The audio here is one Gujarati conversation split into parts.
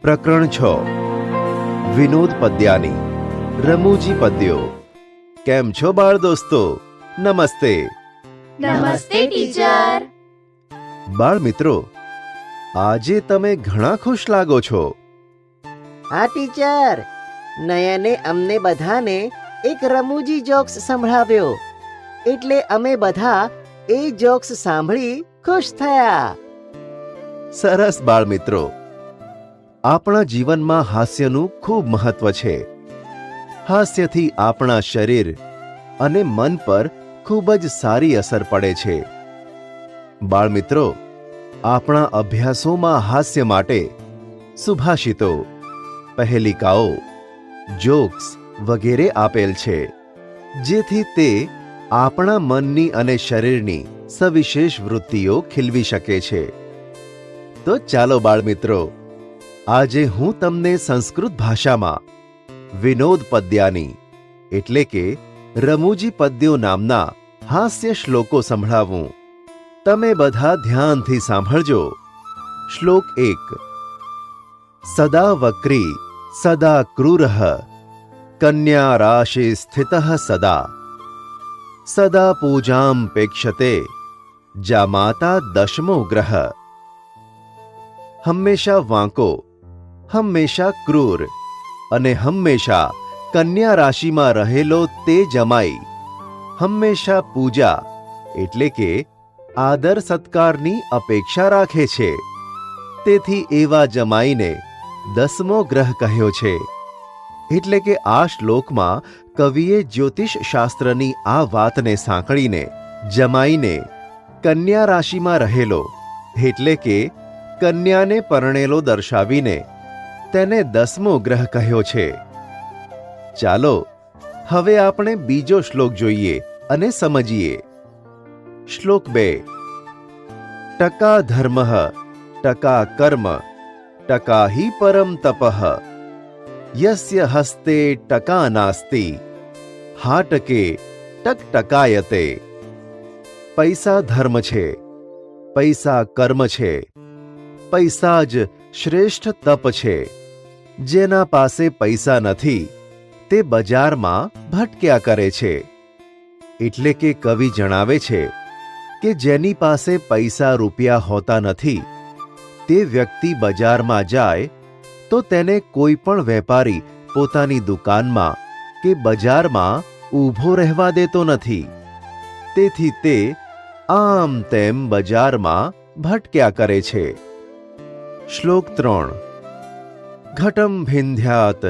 પ્રકરણ 6 વિનોદ પદ્યાની રમૂજી પદ્યો. કેમ છો બાળ દોસ્તો? નમસ્તે. નમસ્તે ટીચર. બાળ મિત્રો, આજે તમે ઘણા ખુશ લાગો છો. હા ટીચર, નયને અમને બધાને એક રમૂજી જોક્સ સંભળાવ્યો, એટલે અમે બધા એ જોક્સ સાંભળી ખુશ થયા. સરસ બાળ મિત્રો, આપણા જીવનમાં હાસ્યનું ખૂબ મહત્વ છે. હાસ્યથી આપણા શરીર અને મન પર ખૂબ જ સારી અસર પડે છે. બાળ મિત્રો, આપણા અભ્યાસોમાં હાસ્ય માટે સુભાષિતો, પહેલિકાઓ, જોક્સ વગેરે આપેલ છે, જેથી તે આપણા મનની અને શરીરની સવિશેષ વૃત્તિઓ ખીલવી શકે છે. તો ચાલો બાળ મિત્રો, આજે હું તમને સંસ્કૃત ભાષામાં વિનોદ પદ્યાની એટલે કે રમૂજી પદ્યો નામના હાસ્ય શ્લોકો સંભળાવું. તમે બધા ધ્યાનથી સાંભળજો. શ્લોક 1. સદા વક્રી સદા ક્રૂરઃ કન્યા રાશિ સ્થિતઃ સદા સદા પૂજામ પેક્ષતે જામાતા દશમો ગ્રહ. હંમેશા વાંકો, હંમેશા ક્રૂર અને હંમેશા કન્યા રાશિમાં રહેલો તે જમાઈ હંમેશા પૂજા એટલે કે આદર સત્કારની અપેક્ષા રાખે છે. તેથી એવા જમાઈને 10મો ગ્રહ કહ્યો છે. એટલે કે આ શ્લોકમાં કવિએ જ્યોતિષ શાસ્ત્રની આ વાતને સાંકળીને જમાઈને કન્યા રાશિમાં રહેલો એટલે કે કન્યાને પરણેલો દર્શાવીને તેને 10મો ગ્રહ કહ્યો છે. ચાલો હવે આપણે બીજો શ્લોક જોઈએ અને સમજીએ. શ્લોક 2. ટકા ધર્મઃ ટકા કર્મ ટકા હિ પરમ તપઃ યસ્ય હસ્તે ટકા નાસ્તિ હાટકે ટકટકાયતે. પૈસા ધર્મ છે, પૈસા કર્મ છે, પૈસા જ શ્રેષ્ઠ તપ છે. જેના પાસે પૈસા નથી તે બજારમાં ભટક્યા કરે છે. એટલે કે કવિ જણાવે છે કે જેની પાસે પૈસા રૂપિયા હોતા નથી તે વ્યક્તિ બજારમાં જાય તો તેને કોઈ પણ વેપારી પોતાની દુકાનમાં કે બજારમાં ઊભો રહેવા દેતો નથી. તેથી તે આમ તેમ બજારમાં ભટક્યા કરે છે. શ્લોક 3. ઘટમ ભિંધ્યાત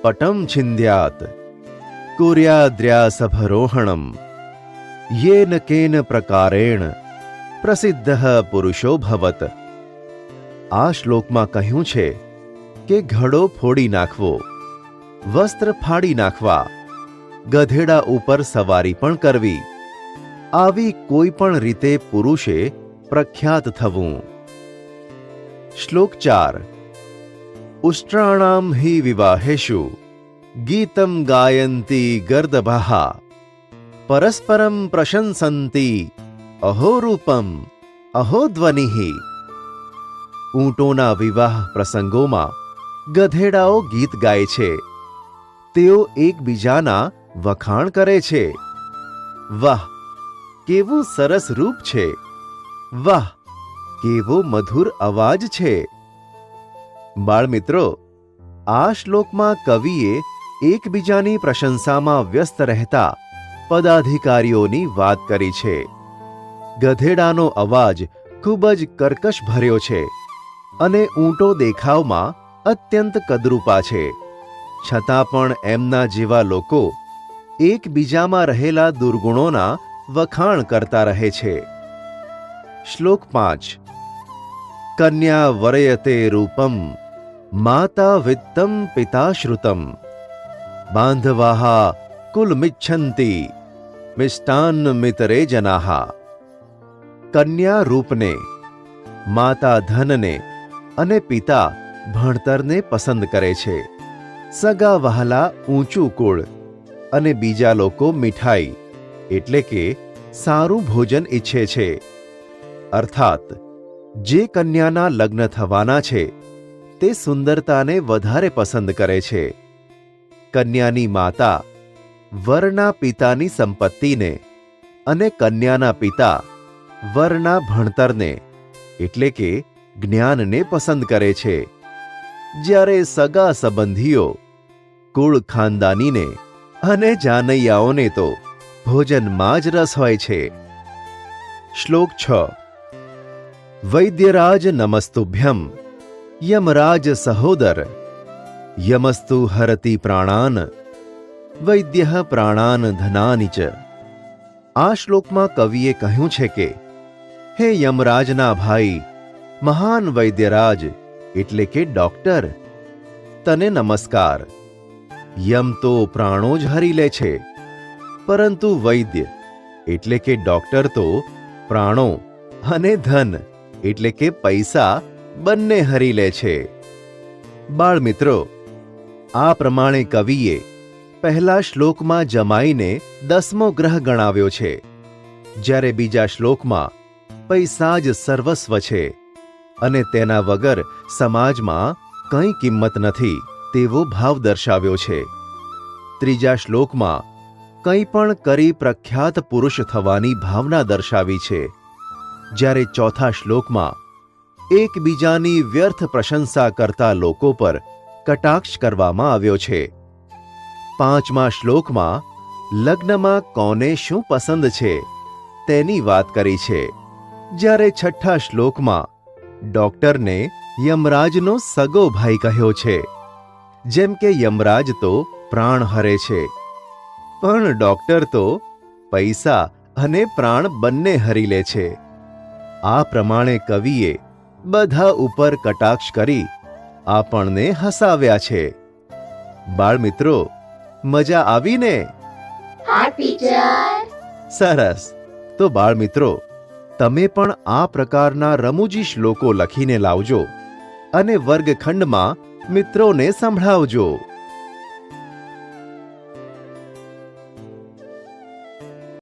પટમ છિંદ્યાત કુર્યાદ્ર્યાસભરોહણમ યેન કેન પ્રકારેણ પ્રસિદ્ધ પુરુષો ભવત. આ શ્લોકમાં કહ્યું છે કે ઘડો ફોડી નાખવો, વસ્ત્ર ફાડી નાખવા, ગધેડા ઉપર સવારી પણ કરવી, આવી કોઈ પણ રીતે પુરુષે પ્રખ્યાત થવું. શ્લોક 4. ઉષ્ટ્રાણામ હિ વિવાહેષુ ગીતમ ગાયંતી ગર્દભાઃ પરસ્પરમ પ્રશંસંતી અહો રૂપમ અહો ધ્વનિઃ. ઊંટોના વિવાહ પ્રસંગોમાં ગધેડાઓ ગીત ગાય છે. તેઓ એકબીજાના વખાણ કરે છે. વાહ, કેવું સરસ રૂપ છે! વાહ, કેવો મધુર અવાજ છે! બાળ મિત્રો, આ શ્લોકમાં કવિએ એકબીજાની પ્રશંસામાં વ્યસ્ત રહેતા પદાધિકારીઓની વાત કરી છે. ગધેડાનો અવાજ ખૂબ જ કર્કશ ભર્યો છે અને ઊંટો દેખાવમાં અત્યંત કદરૂપા છે. છતાં પણ એમના જેવા લોકો એકબીજામાં રહેલા દુર્ગુણોના વખાણ કરતા રહે છે. શ્લોક 5. કન્યા વરયતે રૂપમ માતા વિત્તમ પિતા શ્રુતમ બાંધવાહ કુલમિચ્છન્તિ મિષ્ટાન્ન મિતરે જનાહ. કન્યા રૂપને, માતા ધનને અને પિતા ભણતરને પસંદ કરે છે. સગા વહાલા ઊંચું કુળ અને બીજા લોકો મીઠાઈ એટલે કે સારું ભોજન ઈચ્છે છે. અર્થાત જે કન્યાના લગ્ન થવાના છે તે સુંદરતાને વધારે પસંદ કરે છે. કન્યાની માતા વરના પિતાની સંપત્તિને અને કન્યાના પિતા વરના ભણતરને એટલે કે જ્ઞાનને પસંદ કરે છે. જ્યારે સગા સંબંધીઓ કુળ ખાનદાનીને અને જાનૈયાઓને તો ભોજનમાં જ રસ હોય છે. શ્લોક 6. વૈદ્યરાજ નમસ્તુભ્યમ યમરાજ સહોદર યમસ્તુ હરતિ પ્રાણાન વૈદ્યઃ પ્રાણાન ધનાનિ ચ. આ શ્લોકમાં કવિએ કહ્યું છે કે હે યમરાજના ભાઈ મહાન વૈદ્યરાજ એટલે કે ડોક્ટર, તને નમસ્કાર. યમ તો પ્રાણો જ હરી લે છે, પરંતુ વૈદ્ય એટલે કે ડોક્ટર તો પ્રાણો અને ધન એટલે કે પૈસા બંને હરી લે છે. બાળ મિત્રો, આ પ્રમાણે કવિએ પહેલા શ્લોકમાં જમાઈને 10મો ગ્રહ ગણાવ્યો છે, જ્યારે બીજા શ્લોકમાં પૈસા જ સર્વસ્વ છે અને તેના વગર સમાજમાં કંઈ કિંમત નથી તેવો ભાવ દર્શાવ્યો છે. ત્રીજા શ્લોકમાં કંઈ પણ કરી પ્રખ્યાત પુરુષ થવાની ભાવના દર્શાવી છે, જ્યારે ચોથા શ્લોકમાં એકબીજાની વ્યર્થ પ્રશંસા કરતા લોકો પર કટાક્ષ કરવામાં આવ્યો છે. પાંચમા શ્લોકમાં લગ્નમાં કોને શું પસંદ છે તેની વાત કરી છે, જ્યારે છઠ્ઠા શ્લોકમાં ડોક્ટરને યમરાજનો સગો ભાઈ કહ્યો છે. જેમ કે યમરાજ તો પ્રાણ હરે છે, પણ ડોક્ટર તો પૈસા અને પ્રાણ બંને હરી લે છે. આ પ્રમાણે કવિએ બધા ઉપર કટાક્ષ કરી આપણને હસાવ્યા છે. બાળ મિત્રો, મજા આવી ને? હા ટીચર. સરસ. તો બાળ મિત્રો, તમે પણ આ પ્રકારના રમૂજી શ્લોકો લખીને લાવજો અને વર્ગખંડમાં મિત્રોને સંભળાવજો.